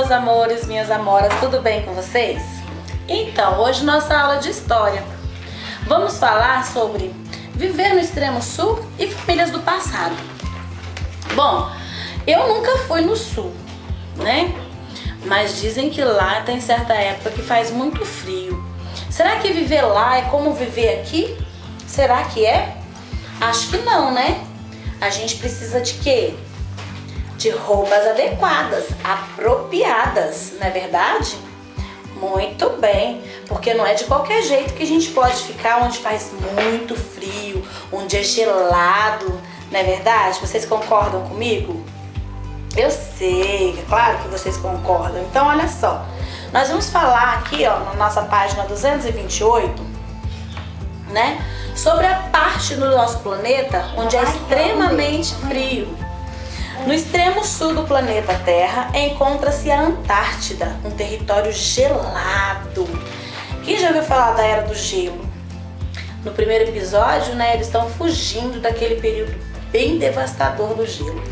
meus amores, minhas amoras, tudo bem com vocês? Então, hoje nossa aula de história. Vamos falar sobre viver no extremo sul e famílias do passado. Bom, eu nunca fui no sul, né? Mas dizem que lá tem certa época que faz muito frio. Será que viver lá é como viver aqui? Será que é? Acho que não, né? A gente precisa de quê? De roupas adequadas, apropriadas, não é verdade? Muito bem, porque não é de qualquer jeito que a gente pode ficar onde faz muito frio, onde é gelado, não é verdade? Vocês concordam comigo? Eu sei, é claro que vocês concordam. Então, olha só, nós vamos falar aqui, ó, na nossa página 228, né, sobre a parte do nosso planeta onde é extremamente frio. No extremo sul do planeta Terra encontra-se a Antártida, um território gelado. Quem já ouviu falar da Era do Gelo? No primeiro episódio, né, eles estão fugindo daquele período bem devastador do gelo.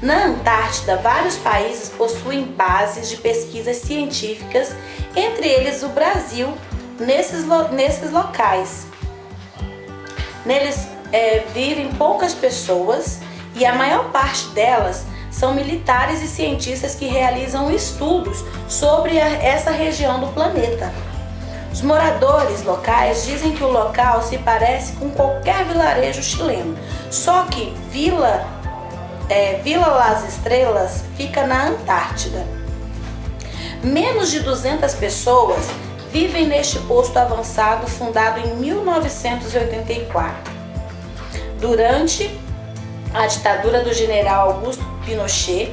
Na Antártida, vários países possuem bases de pesquisas científicas, entre eles o Brasil, nesses locais. Neles vivem poucas pessoas e a maior parte delas são militares e cientistas que realizam estudos sobre essa região do planeta. Os moradores locais dizem que o local se parece com qualquer vilarejo chileno, só que Vila Las Estrelas fica na Antártida. Menos de 200 pessoas vivem neste posto avançado fundado em 1984. Durante a ditadura do general Augusto Pinochet,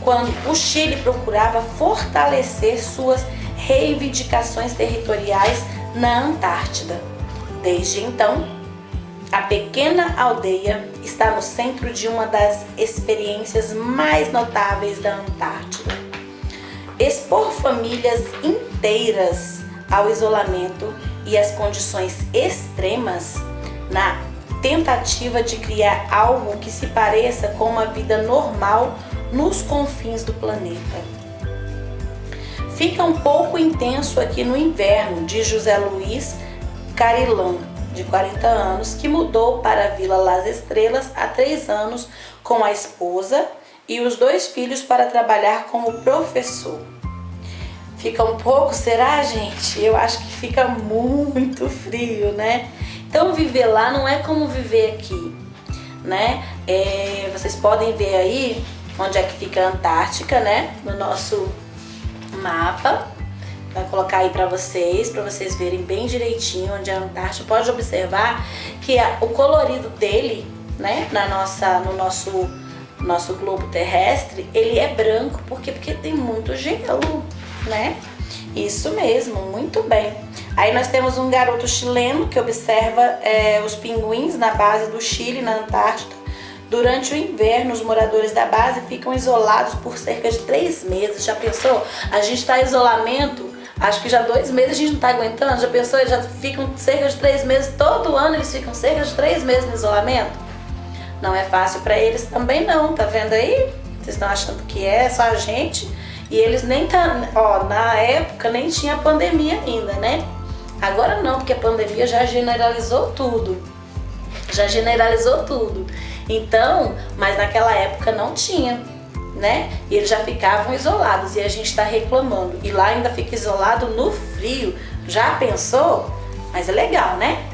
quando o Chile procurava fortalecer suas reivindicações territoriais na Antártida. Desde então, a pequena aldeia está no centro de uma das experiências mais notáveis da Antártida. Expor famílias inteiras ao isolamento e às condições extremas na tentativa de criar algo que se pareça com uma vida normal nos confins do planeta. Fica um pouco intenso aqui no inverno, diz José Luiz Carilão, de 40 anos, que mudou para a Vila Las Estrelas há 3 anos com a esposa e os 2 filhos para trabalhar como professor. Fica um pouco, será, gente? Eu acho que fica muito frio, né? Então viver lá não é como viver aqui, né? Vocês podem ver aí onde é que fica a Antártica, né? No nosso mapa. Vai colocar aí para vocês verem bem direitinho onde é a Antártida. Pode observar que o colorido dele, né? No nosso globo terrestre, ele é branco. Por quê? Porque tem muito gelo, né? Isso mesmo, muito bem. Aí nós temos um garoto chileno que observa os pinguins na base do Chile, na Antártida. Durante o inverno, os moradores da base ficam isolados por cerca de 3 meses. Já pensou? A gente está em isolamento, acho que já 2 meses a gente não está aguentando. Já pensou? Eles já ficam cerca de 3 meses, todo ano eles ficam cerca de 3 meses no isolamento. Não é fácil para eles também não, tá vendo aí? Vocês estão achando que é só a gente? E eles nem na época nem tinha pandemia ainda, né? Agora não, porque a pandemia já generalizou tudo. Então, mas naquela época não tinha, né? E eles já ficavam isolados e a gente está reclamando. E lá ainda fica isolado no frio. Já pensou? Mas é legal, né?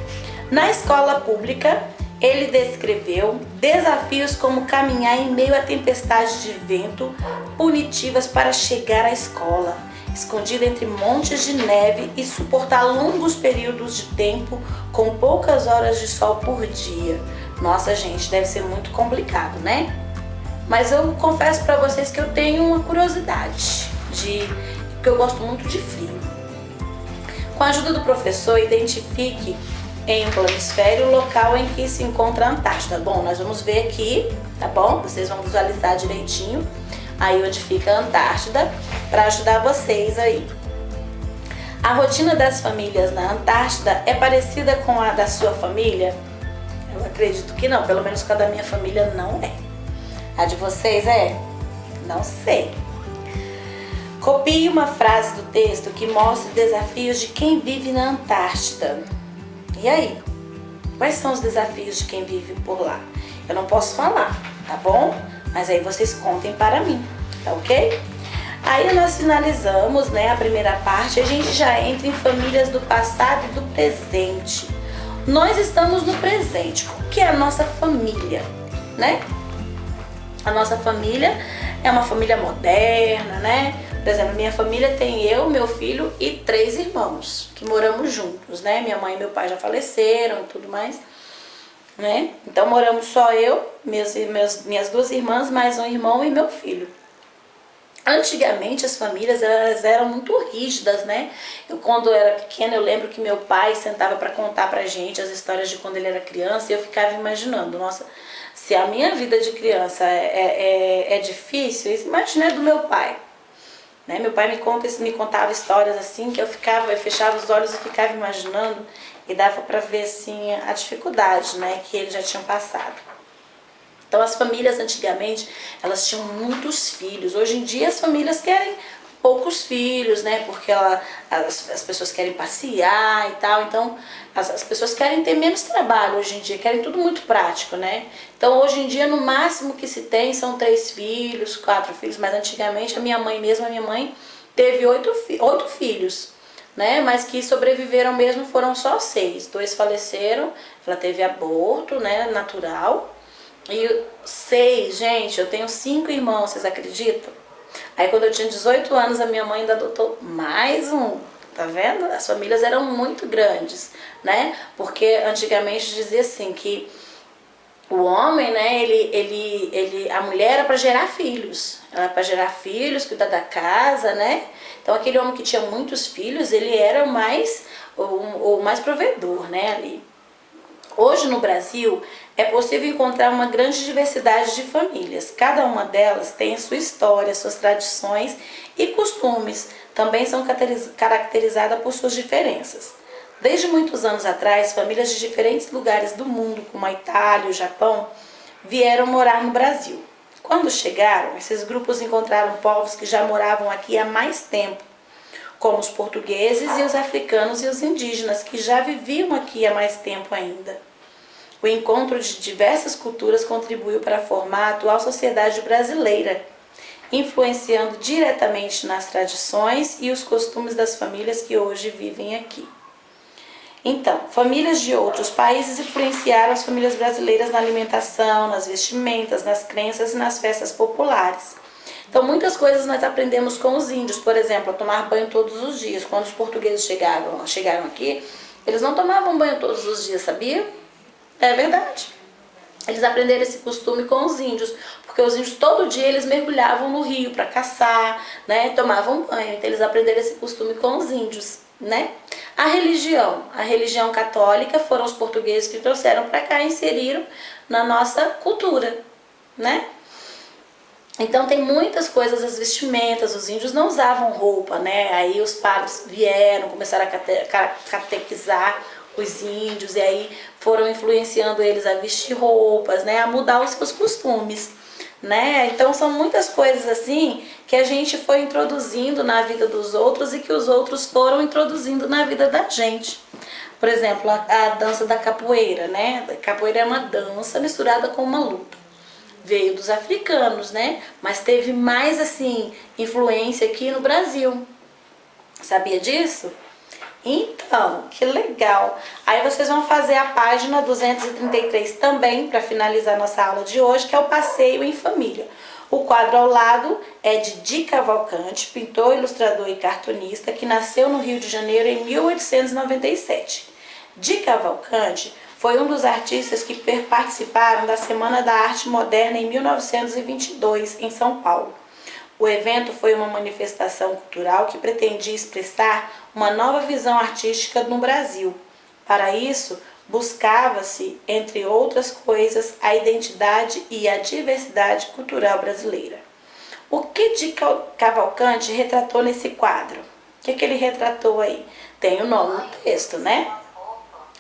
Na escola pública, ele descreveu desafios como caminhar em meio a tempestades de vento punitivas para chegar à escola, escondido entre montes de neve e suportar longos períodos de tempo com poucas horas de sol por dia. Nossa, gente, deve ser muito complicado, né? Mas eu confesso para vocês que eu tenho uma curiosidade, porque eu gosto muito de frio. Com a ajuda do professor, identifique em um planisfério o local em que se encontra a Antártida. Bom, nós vamos ver aqui, tá bom? Vocês vão visualizar direitinho aí onde fica a Antártida para ajudar vocês aí. A rotina das famílias na Antártida é parecida com a da sua família? Eu acredito que não, pelo menos com a da minha família não é. A de vocês é? Não sei. Copie uma frase do texto que mostre desafios de quem vive na Antártida. E aí? Quais são os desafios de quem vive por lá? Eu não posso falar, tá bom? Mas aí vocês contem para mim, tá ok? Aí nós finalizamos, né, a primeira parte, a gente já entra em famílias do passado e do presente. Nós estamos no presente, o que é a nossa família, né? A nossa família é uma família moderna, né? Por exemplo, minha família tem eu, meu filho e 3 irmãos que moramos juntos, né? Minha mãe e meu pai já faleceram e tudo mais, né? Então moramos só eu, minhas 2 irmãs, mais um irmão e meu filho. Antigamente as famílias elas eram muito rígidas, né? Quando eu era pequena, eu lembro que meu pai sentava para contar pra gente as histórias de quando ele era criança e eu ficava imaginando, nossa, se a minha vida de criança é difícil, imagina a do meu pai. Né? Meu pai me contava histórias assim que eu fechava os olhos e ficava imaginando e dava para ver assim a dificuldade, né, que eles já tinham passado. Então as famílias antigamente, elas tinham muitos filhos. Hoje em dia as famílias querem poucos filhos, né? Porque as pessoas querem passear e tal. Então as pessoas querem ter menos trabalho hoje em dia, querem tudo muito prático, né? Então hoje em dia no máximo que se tem são 3 filhos, 4 filhos. Mas antigamente a minha mãe teve 8 filhos, né? Mas que sobreviveram mesmo foram só 6. 2 faleceram, ela teve aborto, né? Natural. E 6, gente, eu tenho 5 irmãos, vocês acreditam? Aí quando eu tinha 18 anos, a minha mãe ainda adotou mais um, tá vendo? As famílias eram muito grandes, né? Porque antigamente dizia assim que o homem, né, a mulher era para gerar filhos. Era para gerar filhos, cuidar da casa, né? Então aquele homem que tinha muitos filhos, ele era o mais provedor, né, ali. Hoje no Brasil é possível encontrar uma grande diversidade de famílias. Cada uma delas tem a sua história, suas tradições e costumes. Também são caracterizadas por suas diferenças. Desde muitos anos atrás, famílias de diferentes lugares do mundo, como a Itália e o Japão, vieram morar no Brasil. Quando chegaram, esses grupos encontraram povos que já moravam aqui há mais tempo, como os portugueses e os africanos e os indígenas, que já viviam aqui há mais tempo ainda. O encontro de diversas culturas contribuiu para formar a atual sociedade brasileira, influenciando diretamente nas tradições e os costumes das famílias que hoje vivem aqui. Então, famílias de outros países influenciaram as famílias brasileiras na alimentação, nas vestimentas, nas crenças e nas festas populares. Então, muitas coisas nós aprendemos com os índios, por exemplo, a tomar banho todos os dias. Quando os portugueses chegaram aqui, eles não tomavam banho todos os dias, sabia? É verdade. Eles aprenderam esse costume com os índios, porque os índios todo dia eles mergulhavam no rio para caçar, né? Tomavam banho. Então eles aprenderam esse costume com os índios, né? A religião católica foram os portugueses que trouxeram para cá e inseriram na nossa cultura, né? Então tem muitas coisas, as vestimentas, os índios não usavam roupa, né? Aí os padres vieram, começaram a catequizar os índios e aí foram influenciando eles a vestir roupas, né? A mudar os seus costumes, né? Então são muitas coisas assim que a gente foi introduzindo na vida dos outros e que os outros foram introduzindo na vida da gente. Por exemplo, a dança da capoeira, né? A capoeira é uma dança misturada com uma luta. Veio dos africanos, né? Mas teve mais, assim, influência aqui no Brasil. Sabia disso? Então, que legal! Aí vocês vão fazer a página 233 também, para finalizar nossa aula de hoje, que é o passeio em família. O quadro ao lado é de Di Cavalcanti, pintor, ilustrador e cartunista, que nasceu no Rio de Janeiro em 1897. Di Cavalcanti foi um dos artistas que participaram da Semana da Arte Moderna em 1922, em São Paulo. O evento foi uma manifestação cultural que pretendia expressar uma nova visão artística no Brasil. Para isso, buscava-se, entre outras coisas, a identidade e a diversidade cultural brasileira. O que Di Cavalcanti retratou nesse quadro? O que ele retratou aí? Tem o nome no texto, né?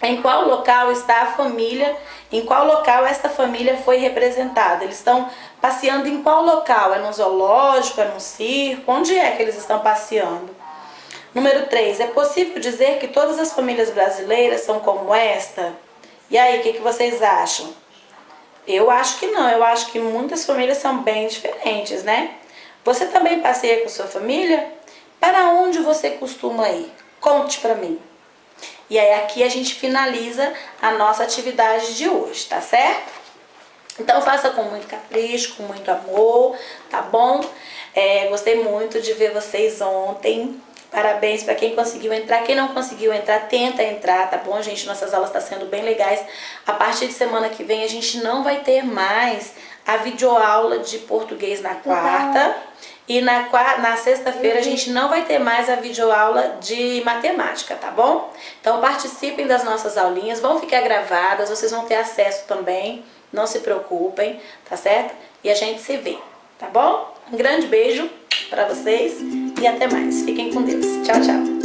em qual local está a família, em qual local esta família foi representada. Eles estão passeando em qual local? É no zoológico, é no circo? Onde é que eles estão passeando? Número 3, é possível dizer que todas as famílias brasileiras são como esta? E aí, o que vocês acham? Eu acho que não, eu acho que muitas famílias são bem diferentes, né? Você também passeia com sua família? Para onde você costuma ir? Conte para mim. E aí aqui a gente finaliza a nossa atividade de hoje, tá certo? Então faça com muito capricho, com muito amor, tá bom? Gostei muito de ver vocês ontem. Parabéns para quem conseguiu entrar. Quem não conseguiu entrar, tenta entrar, tá bom, gente? Nossas aulas estão sendo bem legais. A partir de semana que vem a gente não vai ter mais a videoaula de português na quarta. E na sexta-feira a gente não vai ter mais a videoaula de matemática, tá bom? Então participem das nossas aulinhas, vão ficar gravadas, vocês vão ter acesso também, não se preocupem, tá certo? E a gente se vê, tá bom? Um grande beijo para vocês e até mais. Fiquem com Deus. Tchau, tchau.